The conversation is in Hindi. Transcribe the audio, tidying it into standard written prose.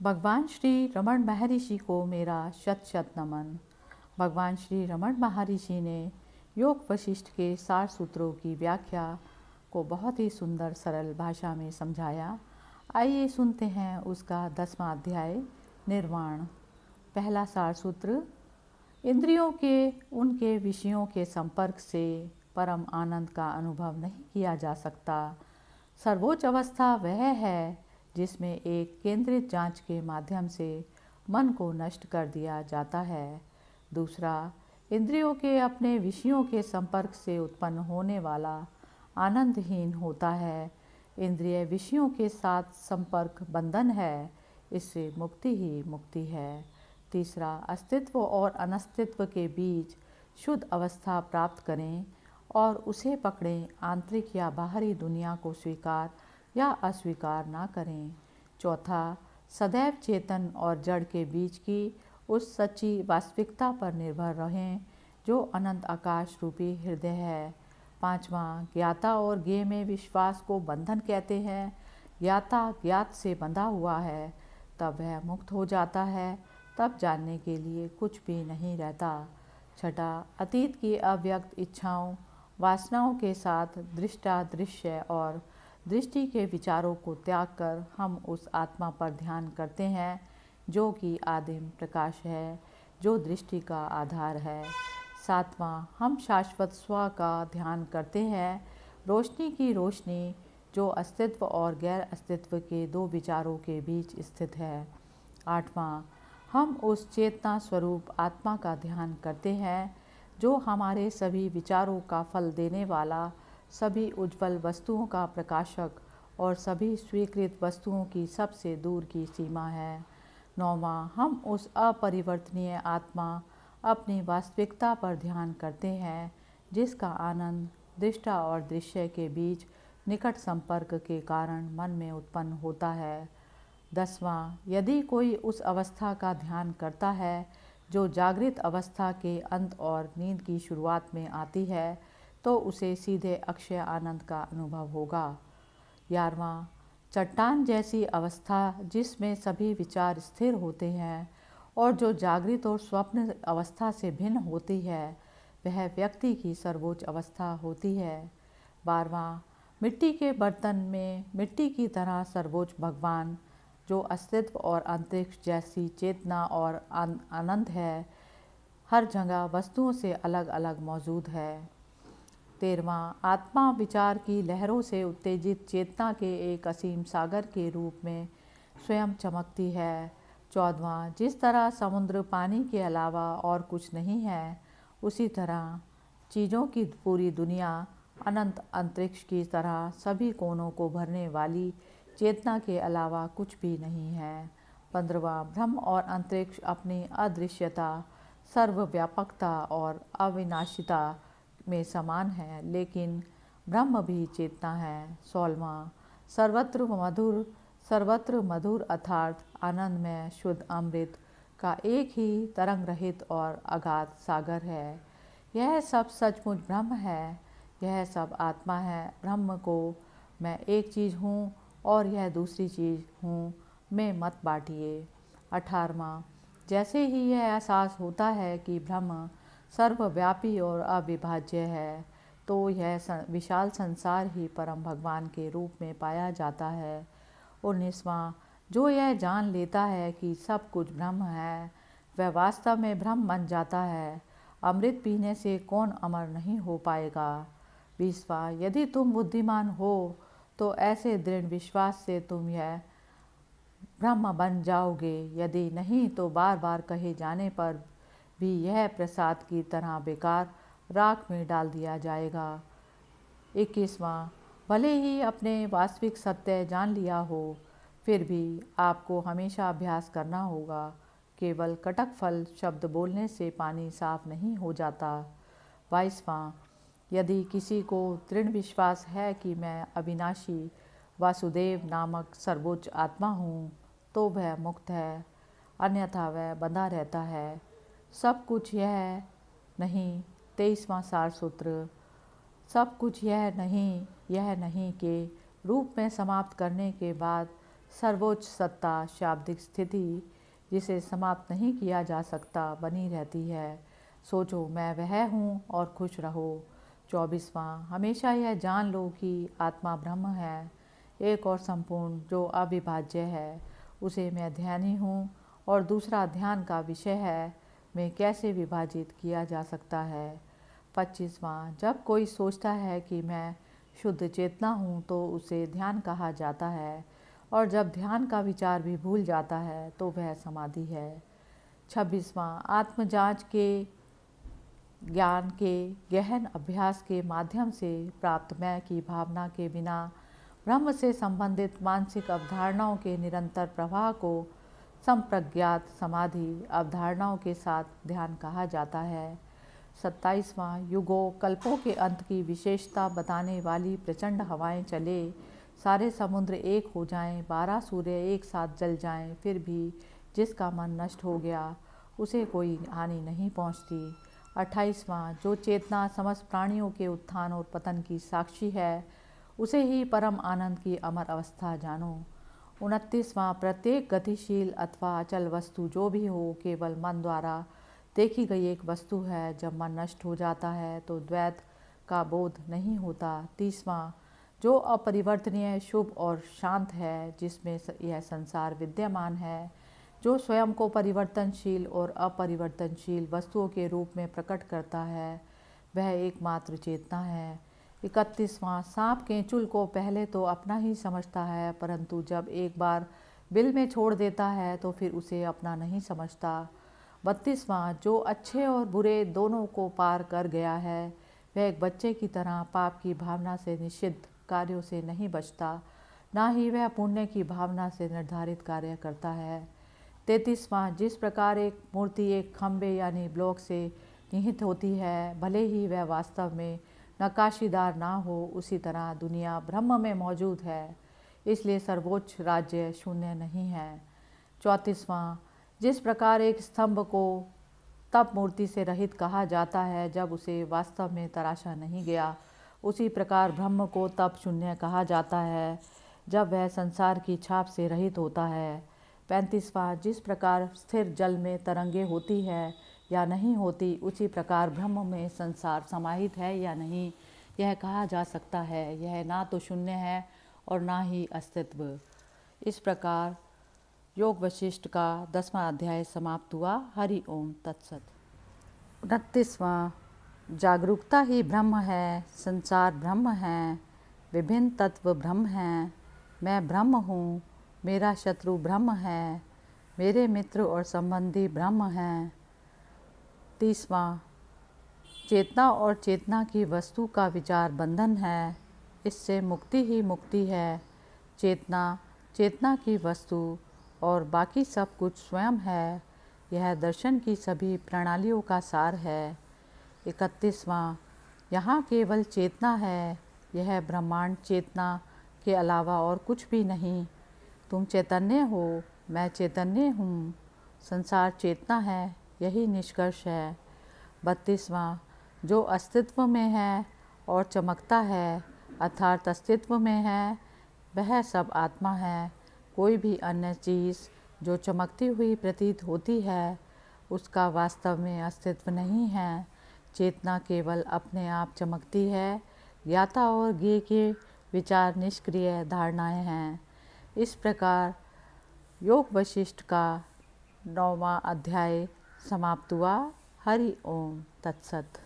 भगवान श्री रमण महर्षि को मेरा शत शत नमन। भगवान श्री रमण महर्षि ने योग वशिष्ठ के सार सूत्रों की व्याख्या को बहुत ही सुंदर सरल भाषा में समझाया। आइए सुनते हैं उसका 10वां अध्याय निर्वाण। पहला सार सूत्र, इंद्रियों के उनके विषयों के संपर्क से परम आनंद का अनुभव नहीं किया जा सकता। सर्वोच्च अवस्था वह है जिसमें एक केंद्रित जांच के माध्यम से मन को नष्ट कर दिया जाता है। दूसरा, इंद्रियों के अपने विषयों के संपर्क से उत्पन्न होने वाला आनंदहीन होता है। इंद्रिय विषयों के साथ संपर्क बंधन है, इससे मुक्ति ही मुक्ति है। तीसरा, अस्तित्व और अनस्तित्व के बीच शुद्ध अवस्था प्राप्त करें और उसे पकड़ें। आंतरिक या बाहरी दुनिया को स्वीकार या अस्वीकार ना करें। चौथा, सदैव चेतन और जड़ के बीच की उस सच्ची वास्तविकता पर निर्भर रहें जो अनंत आकाश रूपी हृदय है। पांचवा, ज्ञाता और ज्ञेय में विश्वास को बंधन कहते हैं। ज्ञाता ज्ञात से बंधा हुआ है, तब वह मुक्त हो जाता है, तब जानने के लिए कुछ भी नहीं रहता। छठा, अतीत की अव्यक्त इच्छाओं वासनाओं के साथ दृष्टा दृश्य और दृष्टि के विचारों को त्याग कर हम उस आत्मा पर ध्यान करते हैं जो कि आदिम प्रकाश है, जो दृष्टि का आधार है। सातवां, हम शाश्वत स्व का ध्यान करते हैं, रोशनी की रोशनी जो अस्तित्व और गैर अस्तित्व के दो विचारों के बीच स्थित है। आठवां, हम उस चेतना स्वरूप आत्मा का ध्यान करते हैं जो हमारे सभी विचारों का फल देने वाला, सभी उज्ज्वल वस्तुओं का प्रकाशक और सभी स्वीकृत वस्तुओं की सबसे दूर की सीमा है। नौवां, हम उस अपरिवर्तनीय आत्मा अपनी वास्तविकता पर ध्यान करते हैं जिसका आनंद दृष्टा और दृश्य के बीच निकट संपर्क के कारण मन में उत्पन्न होता है। 10वां, यदि कोई उस अवस्था का ध्यान करता है जो जागृत अवस्था के अंत और नींद की शुरुआत में आती है, तो उसे सीधे अक्षय आनंद का अनुभव होगा। 11वां, चट्टान जैसी अवस्था जिसमें सभी विचार स्थिर होते हैं और जो जागृत और स्वप्न अवस्था से भिन्न होती है, वह व्यक्ति की सर्वोच्च अवस्था होती है। 12वां, मिट्टी के बर्तन में मिट्टी की तरह सर्वोच्च भगवान जो अस्तित्व और अंतरिक्ष जैसी चेतना और आनंद है, हर जगह वस्तुओं से अलग अलग मौजूद है। 13वां, आत्मा विचार की लहरों से उत्तेजित चेतना के एक असीम सागर के रूप में स्वयं चमकती है। 14वां, जिस तरह समुद्र पानी के अलावा और कुछ नहीं है, उसी तरह चीज़ों की पूरी दुनिया अनंत अंतरिक्ष की तरह सभी कोनों को भरने वाली चेतना के अलावा कुछ भी नहीं है। 15वां, ब्रह्म और अंतरिक्ष अपनी अदृश्यता, सर्वव्यापकता और अविनाशिता में समान है, लेकिन ब्रह्म भी चेतना है। 16वां, सर्वत्र मधुर अर्थात आनंदमय शुद्ध अमृत का एक ही तरंग रहित और अगाध सागर है। यह सब सचमुच ब्रह्म है, यह सब आत्मा है। ब्रह्म को मैं एक चीज़ हूँ और यह दूसरी चीज़ हूँ में मत बांटिए। 18वां, जैसे ही यह एहसास होता है कि ब्रह्म सर्वव्यापी और अविभाज्य है, तो यह विशाल संसार ही परम भगवान के रूप में पाया जाता है। 19वां, जो यह जान लेता है कि सब कुछ ब्रह्म है, वह वास्तव में ब्रह्म बन जाता है। अमृत पीने से कौन अमर नहीं हो पाएगा। 20वां, यदि तुम बुद्धिमान हो तो ऐसे दृढ़ विश्वास से तुम यह ब्रह्म बन जाओगे, यदि नहीं तो बार बार कहे जाने पर भी यह प्रसाद की तरह बेकार राख में डाल दिया जाएगा। 21वां, भले ही अपने वास्तविक सत्य जान लिया हो, फिर भी आपको हमेशा अभ्यास करना होगा। केवल कटक फल शब्द बोलने से पानी साफ नहीं हो जाता। 22वां, यदि किसी को दृढ़ विश्वास है कि मैं अविनाशी वासुदेव नामक सर्वोच्च आत्मा हूँ, तो वह मुक्त है, अन्यथा वह बंधा रहता है। सब कुछ यह नहीं। 23वां सार सूत्र, सब कुछ यह नहीं के रूप में समाप्त करने के बाद सर्वोच्च सत्ता शाब्दिक स्थिति जिसे समाप्त नहीं किया जा सकता बनी रहती है। सोचो मैं वह हूँ और खुश रहो। 24वां, हमेशा यह जान लो कि आत्मा ब्रह्म है, एक और संपूर्ण जो अविभाज्य है। उसे मैं ध्यानी हूँ और दूसरा ध्यान का विषय है, मैं कैसे विभाजित किया जा सकता है। 25वां, जब कोई सोचता है कि मैं शुद्ध चेतना हूँ तो उसे ध्यान कहा जाता है, और जब ध्यान का विचार भी भूल जाता है तो वह समाधि है। 26वां, आत्मजांच के ज्ञान के गहन अभ्यास के माध्यम से प्राप्त मैं की भावना के बिना ब्रह्म से संबंधित मानसिक अवधारणाओं के निरंतर प्रवाह को संप्रज्ञात समाधि अवधारणाओं के साथ ध्यान कहा जाता है। 27वां, युगों कल्पों के अंत की विशेषता बताने वाली प्रचंड हवाएं चले, सारे समुद्र एक हो जाएं, 12 सूर्य एक साथ जल जाएं, फिर भी जिसका मन नष्ट हो गया उसे कोई हानि नहीं पहुंचती। 28वां, जो चेतना समस्त प्राणियों के उत्थान और पतन की साक्षी है, उसे ही परम आनंद की अमर अवस्था जानो। 29वां, प्रत्येक गतिशील अथवा अचल वस्तु जो भी हो केवल मन द्वारा देखी गई एक वस्तु है। जब मन नष्ट हो जाता है तो द्वैत का बोध नहीं होता। 30वां, जो अपरिवर्तनीय शुभ और शांत है, जिसमें यह संसार विद्यमान है, जो स्वयं को परिवर्तनशील और अपरिवर्तनशील वस्तुओं के रूप में प्रकट करता है, वह एकमात्र चेतना है। 31वां, सांप केंचुल को पहले तो अपना ही समझता है, परंतु जब एक बार बिल में छोड़ देता है तो फिर उसे अपना नहीं समझता। 32वां, जो अच्छे और बुरे दोनों को पार कर गया है, वह एक बच्चे की तरह पाप की भावना से निषिद्ध कार्यों से नहीं बचता, ना ही वह पुण्य की भावना से निर्धारित कार्य करता है। 33वां, जिस प्रकार एक मूर्ति एक खम्भे यानी ब्लॉक से निहित होती है, भले ही वह वास्तव में नक्काशीदार ना हो, उसी तरह दुनिया ब्रह्म में मौजूद है, इसलिए सर्वोच्च राज्य शून्य नहीं है। 34वां, जिस प्रकार एक स्तंभ को तब मूर्ति से रहित कहा जाता है जब उसे वास्तव में तराशा नहीं गया, उसी प्रकार ब्रह्म को तब शून्य कहा जाता है जब वह संसार की छाप से रहित होता है। 35वां, जिस प्रकार स्थिर जल में तरंगे होती है या नहीं होती, उसी प्रकार ब्रह्म में संसार समाहित है या नहीं, यह कहा जा सकता है। यह ना तो शून्य है और ना ही अस्तित्व। इस प्रकार योग वशिष्ठ का 10वां अध्याय समाप्त हुआ। हरि ओम तत्सत। 29वां, जागरूकता ही ब्रह्म है, संसार ब्रह्म है, विभिन्न तत्व ब्रह्म हैं, मैं ब्रह्म हूँ, मेरा शत्रु ब्रह्म है, मेरे मित्र और संबंधी ब्रह्म हैं। 30वां, चेतना और चेतना की वस्तु का विचार बंधन है, इससे मुक्ति ही मुक्ति है। चेतना, चेतना की वस्तु और बाकी सब कुछ स्वयं है, यह दर्शन की सभी प्रणालियों का सार है। 31वां, यहाँ केवल चेतना है, यह ब्रह्मांड चेतना के अलावा और कुछ भी नहीं। तुम चैतन्य हो, मैं चैतन्य हूँ, संसार चेतना है, यही निष्कर्ष है। 32वां, जो अस्तित्व में है और चमकता है, अर्थात अस्तित्व में है, वह सब आत्मा है। कोई भी अन्य चीज़ जो चमकती हुई प्रतीत होती है, उसका वास्तव में अस्तित्व नहीं है। चेतना केवल अपने आप चमकती है, ज्ञाता और ज्ञेय के विचार निष्क्रिय धारणाएं हैं। इस प्रकार योग वशिष्ठ का 9वां अध्याय समाप्त हुआ। हरि ओम तत्सत।